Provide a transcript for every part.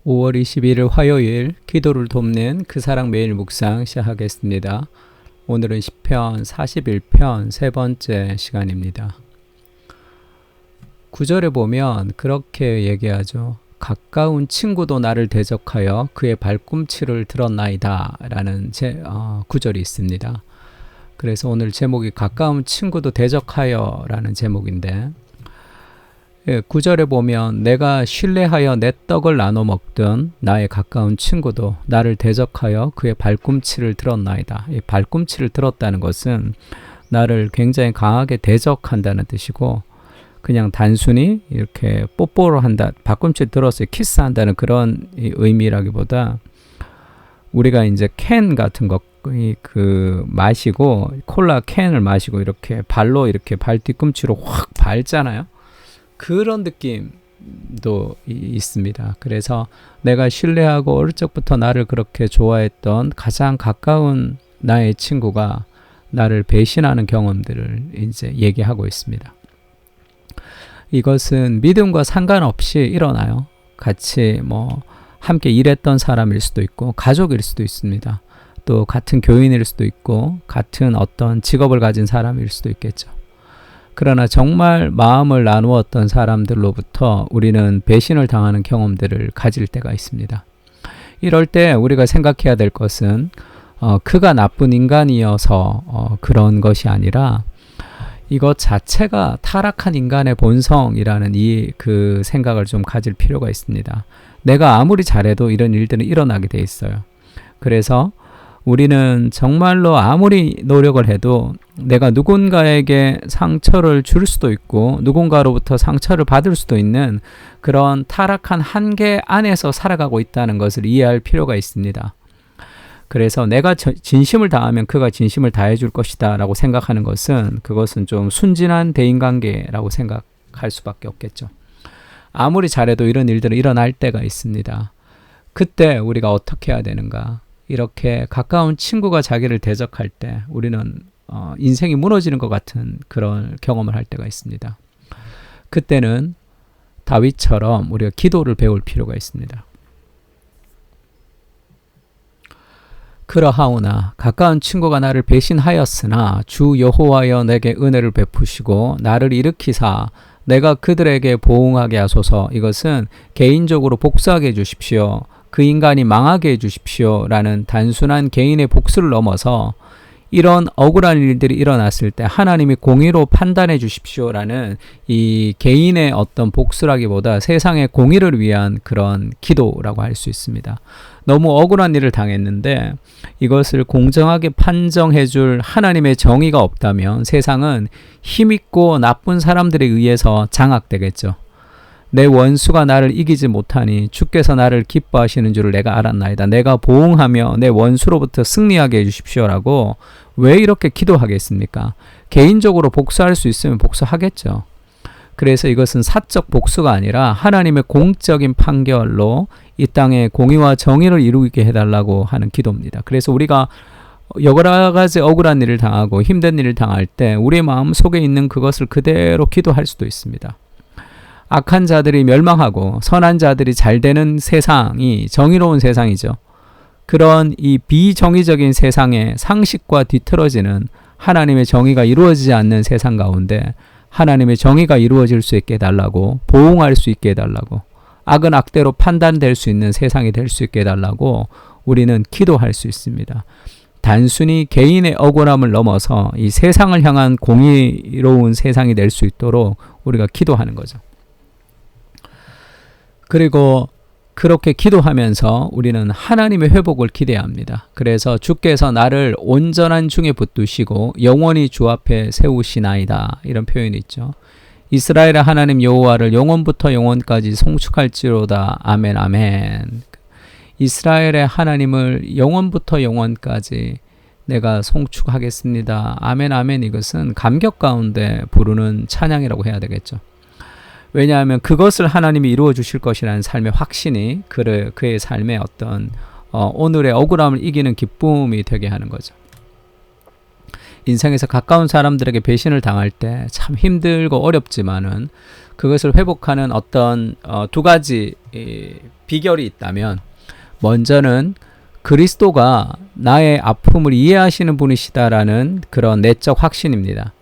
5월 21일 화요일 기도를 돕는 그 사랑 매일 묵상 시작하겠습니다. 오늘은 시편 41편 세 번째 시간입니다. 9절에 보면 그렇게 얘기하죠. 가까운 친구도 나를 대적하여 그의 발꿈치를 들었나이다 라는 구절이 있습니다. 그래서 오늘 제목이 가까운 친구도 대적하여 라는 제목인데 9절에 보면 내가 신뢰하여 내 떡을 나눠 먹던 나의 가까운 친구도 나를 대적하여 그의 발꿈치를 들었나이다. 이 발꿈치를 들었다는 것은 나를 굉장히 강하게 대적한다는 뜻이고, 그냥 단순히 이렇게 뽀뽀를 한다, 발꿈치를 들어서 키스한다는 그런 의미라기보다, 우리가 이제 캔 같은 거 마시고, 콜라 캔을 마시고 이렇게 발로 이렇게 발 뒤꿈치로 확 밟잖아요. 그런 느낌도 있습니다. 그래서 내가 신뢰하고 어릴 적부터 나를 그렇게 좋아했던 가장 가까운 나의 친구가 나를 배신하는 경험들을 이제 얘기하고 있습니다. 이것은 믿음과 상관없이 일어나요. 같이 함께 일했던 사람일 수도 있고 가족일 수도 있습니다. 또 같은 교인일 수도 있고 같은 어떤 직업을 가진 사람일 수도 있겠죠. 그러나 정말 마음을 나누었던 사람들로부터 우리는 배신을 당하는 경험들을 가질 때가 있습니다. 이럴 때 우리가 생각해야 될 것은 그가 나쁜 인간이어서 그런 것이 아니라 이것 자체가 타락한 인간의 본성이라는 그 생각을 좀 가질 필요가 있습니다. 내가 아무리 잘해도 이런 일들은 일어나게 돼 있어요. 그래서 우리는 정말로 아무리 노력을 해도 내가 누군가에게 상처를 줄 수도 있고 누군가로부터 상처를 받을 수도 있는 그런 타락한 한계 안에서 살아가고 있다는 것을 이해할 필요가 있습니다. 그래서 내가 진심을 다하면 그가 진심을 다해 줄 것이다 라고 생각하는 것은, 그것은 좀 순진한 대인관계라고 생각할 수밖에 없겠죠. 아무리 잘해도 이런 일들은 일어날 때가 있습니다. 그때 우리가 어떻게 해야 되는가? 이렇게 가까운 친구가 자기를 대적할 때 우리는 인생이 무너지는 것 같은 그런 경험을 할 때가 있습니다. 그때는 다윗처럼 우리가 기도를 배울 필요가 있습니다. 그러하오나 가까운 친구가 나를 배신하였으나 주 여호와여 내게 은혜를 베푸시고 나를 일으키사 내가 그들에게 보응하게 하소서. 이것은 개인적으로 복수하게 해주십시오. 그 인간이 망하게 해주십시오 라는 단순한 개인의 복수를 넘어서 이런 억울한 일들이 일어났을 때 하나님이 공의로 판단해 주십시오 라는 이 개인의 어떤 복수라기보다 세상의 공의를 위한 그런 기도라고 할 수 있습니다. 너무 억울한 일을 당했는데 이것을 공정하게 판정해 줄 하나님의 정의가 없다면 세상은 힘있고 나쁜 사람들에 의해서 장악되겠죠. 내 원수가 나를 이기지 못하니 주께서 나를 기뻐하시는 줄을 내가 알았나이다. 내가 보응하며 내 원수로부터 승리하게 해주십시오라고 왜 이렇게 기도하겠습니까? 개인적으로 복수할 수 있으면 복수하겠죠. 그래서 이것은 사적 복수가 아니라 하나님의 공적인 판결로 이 땅에 공의와 정의를 이루게 해달라고 하는 기도입니다. 그래서 우리가 여러 가지 억울한 일을 당하고 힘든 일을 당할 때 우리의 마음 속에 있는 그것을 그대로 기도할 수도 있습니다. 악한 자들이 멸망하고 선한 자들이 잘 되는 세상이 정의로운 세상이죠. 그런 이 비정의적인 세상에 상식과 뒤틀어지는 하나님의 정의가 이루어지지 않는 세상 가운데 하나님의 정의가 이루어질 수 있게 해달라고, 보응할 수 있게 해달라고, 악은 악대로 판단될 수 있는 세상이 될 수 있게 해달라고 우리는 기도할 수 있습니다. 단순히 개인의 억울함을 넘어서 이 세상을 향한 공의로운 세상이 될 수 있도록 우리가 기도하는 거죠. 그리고 그렇게 기도하면서 우리는 하나님의 회복을 기대해야 합니다. 그래서 주께서 나를 온전한 중에 붙드시고 영원히 주 앞에 세우시나이다, 이런 표현이 있죠. 이스라엘의 하나님 여호와를 영원부터 영원까지 송축할지로다. 아멘 아멘. 이스라엘의 하나님을 영원부터 영원까지 내가 송축하겠습니다. 아멘 아멘. 이것은 감격 가운데 부르는 찬양이라고 해야 되겠죠. 왜냐하면 그것을 하나님이 이루어 주실 것이라는 삶의 확신이 그의 삶의 어떤 오늘의 억울함을 이기는 기쁨이 되게 하는 거죠. 인생에서 가까운 사람들에게 배신을 당할 때 참 힘들고 어렵지만은 그것을 회복하는 어떤 두 가지 비결이 있다면, 먼저는 그리스도가 나의 아픔을 이해하시는 분이시다라는 그런 내적 확신입니다.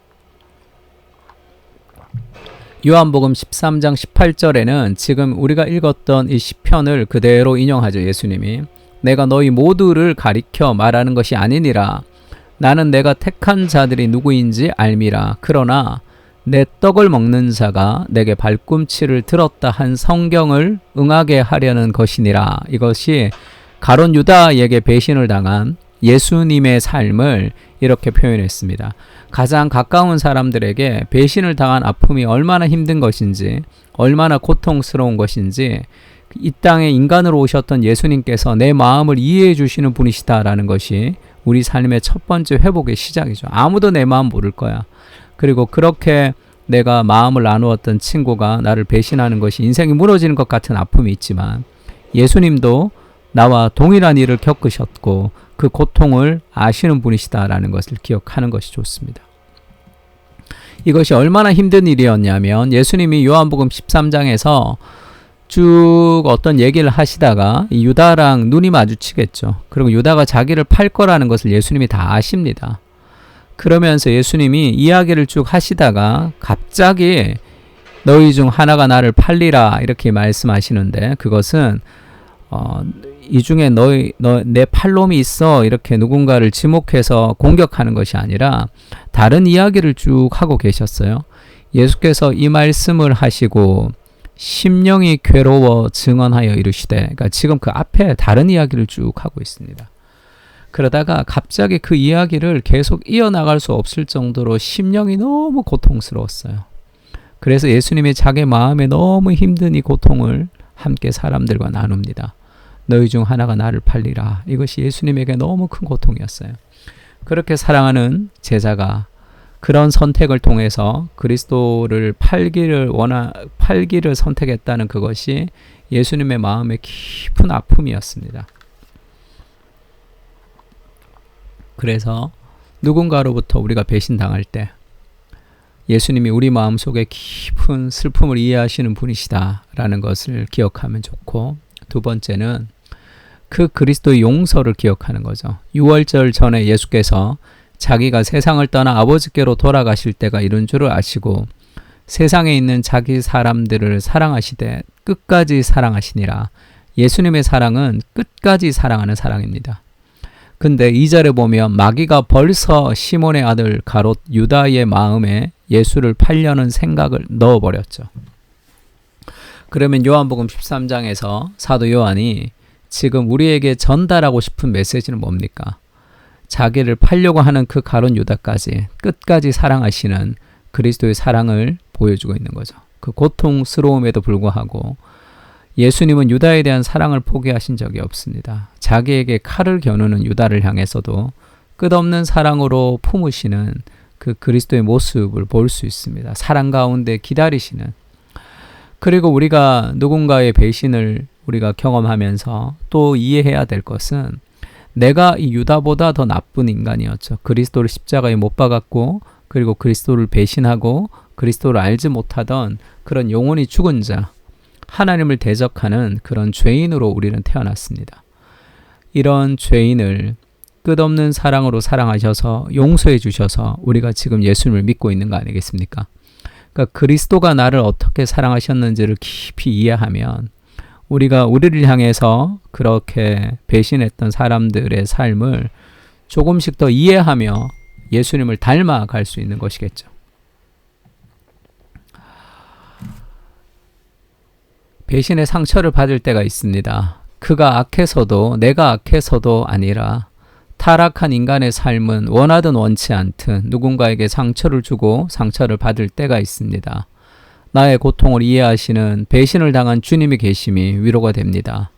요한복음 13장 18절에는 지금 우리가 읽었던 이 시편을 그대로 인용하죠. 예수님이 내가 너희 모두를 가리켜 말하는 것이 아니니라. 나는 내가 택한 자들이 누구인지 알미라. 그러나 내 떡을 먹는 자가 내게 발꿈치를 들었다 한 성경을 응하게 하려는 것이니라. 이것이 가룟 유다에게 배신을 당한 예수님의 삶을 이렇게 표현했습니다. 가장 가까운 사람들에게 배신을 당한 아픔이 얼마나 힘든 것인지, 얼마나 고통스러운 것인지, 이 땅에 인간으로 오셨던 예수님께서 내 마음을 이해해 주시는 분이시다라는 것이 우리 삶의 첫 번째 회복의 시작이죠. 아무도 내 마음 모를 거야. 그리고 그렇게 내가 마음을 나누었던 친구가 나를 배신하는 것이 인생이 무너지는 것 같은 아픔이 있지만, 예수님도 나와 동일한 일을 겪으셨고 그 고통을 아시는 분이시다라는 것을 기억하는 것이 좋습니다. 이것이 얼마나 힘든 일이었냐면, 예수님이 요한복음 13장에서 쭉 어떤 얘기를 하시다가 유다랑 눈이 마주치겠죠. 그리고 유다가 자기를 팔 거라는 것을 예수님이 다 아십니다. 그러면서 예수님이 이야기를 쭉 하시다가 갑자기 너희 중 하나가 나를 팔리라 이렇게 말씀하시는데, 그것은 이 중에 내 팔놈이 있어 이렇게 누군가를 지목해서 공격하는 것이 아니라 다른 이야기를 쭉 하고 계셨어요. 예수께서 이 말씀을 하시고 심령이 괴로워 증언하여 이르시되, 그러니까 지금 그 앞에 다른 이야기를 쭉 하고 있습니다. 그러다가 갑자기 그 이야기를 계속 이어나갈 수 없을 정도로 심령이 너무 고통스러웠어요. 그래서 예수님이 자기 마음에 너무 힘든 이 고통을 함께 사람들과 나눕니다. 너희 중 하나가 나를 팔리라. 이것이 예수님에게 너무 큰 고통이었어요. 그렇게 사랑하는 제자가 그런 선택을 통해서 그리스도를 팔기를 선택했다는 그것이 예수님의 마음의 깊은 아픔이었습니다. 그래서 누군가로부터 우리가 배신당할 때 예수님이 우리 마음속에 깊은 슬픔을 이해하시는 분이시다라는 것을 기억하면 좋고, 두 번째는 그 그리스도의 용서를 기억하는 거죠. 6월절 전에 예수께서 자기가 세상을 떠나 아버지께로 돌아가실 때가 이른 줄을 아시고 세상에 있는 자기 사람들을 사랑하시되 끝까지 사랑하시니라. 예수님의 사랑은 끝까지 사랑하는 사랑입니다. 근데 2절에 보면 마귀가 벌써 시몬의 아들 가롯 유다의 마음에 예수를 팔려는 생각을 넣어버렸죠. 그러면 요한복음 13장에서 사도 요한이 지금 우리에게 전달하고 싶은 메시지는 뭡니까? 자기를 팔려고 하는 그 가룟 유다까지 끝까지 사랑하시는 그리스도의 사랑을 보여주고 있는 거죠. 그 고통스러움에도 불구하고 예수님은 유다에 대한 사랑을 포기하신 적이 없습니다. 자기에게 칼을 겨누는 유다를 향해서도 끝없는 사랑으로 품으시는 그 그리스도의 모습을 볼 수 있습니다. 사랑 가운데 기다리시는. 그리고 우리가 누군가의 배신을 우리가 경험하면서 또 이해해야 될 것은 내가 이 유다보다 더 나쁜 인간이었죠. 그리스도를 십자가에 못 박았고, 그리고 그리스도를 배신하고 그리스도를 알지 못하던 그런 영혼이 죽은 자, 하나님을 대적하는 그런 죄인으로 우리는 태어났습니다. 이런 죄인을 끝없는 사랑으로 사랑하셔서 용서해 주셔서 우리가 지금 예수님을 믿고 있는 거 아니겠습니까? 그러니까 그리스도가 나를 어떻게 사랑하셨는지를 깊이 이해하면 우리가 우리를 향해서 그렇게 배신했던 사람들의 삶을 조금씩 더 이해하며 예수님을 닮아갈 수 있는 것이겠죠. 배신의 상처를 받을 때가 있습니다. 그가 악해서도 내가 악해서도 아니라 타락한 인간의 삶은 원하든 원치 않든 누군가에게 상처를 주고 상처를 받을 때가 있습니다. 나의 고통을 이해하시는 배신을 당한 주님이 계심이 위로가 됩니다.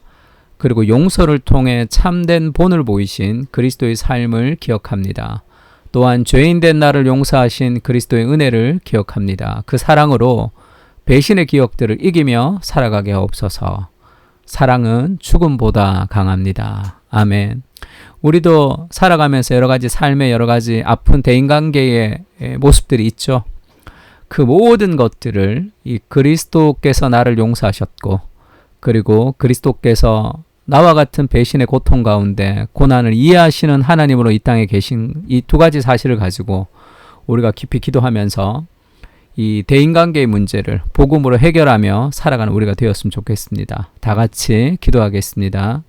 그리고 용서를 통해 참된 본을 보이신 그리스도의 삶을 기억합니다. 또한 죄인된 나를 용서하신 그리스도의 은혜를 기억합니다. 그 사랑으로 배신의 기억들을 이기며 살아가게 하옵소서. 사랑은 죽음보다 강합니다. 아멘. 우리도 살아가면서 여러 가지 삶의 여러 가지 아픈 대인관계의 모습들이 있죠. 그 모든 것들을 이 그리스도께서 나를 용서하셨고, 그리고 그리스도께서 나와 같은 배신의 고통 가운데 고난을 이해하시는 하나님으로 이 땅에 계신 이 두 가지 사실을 가지고 우리가 깊이 기도하면서 이 대인관계의 문제를 복음으로 해결하며 살아가는 우리가 되었으면 좋겠습니다. 다 같이 기도하겠습니다.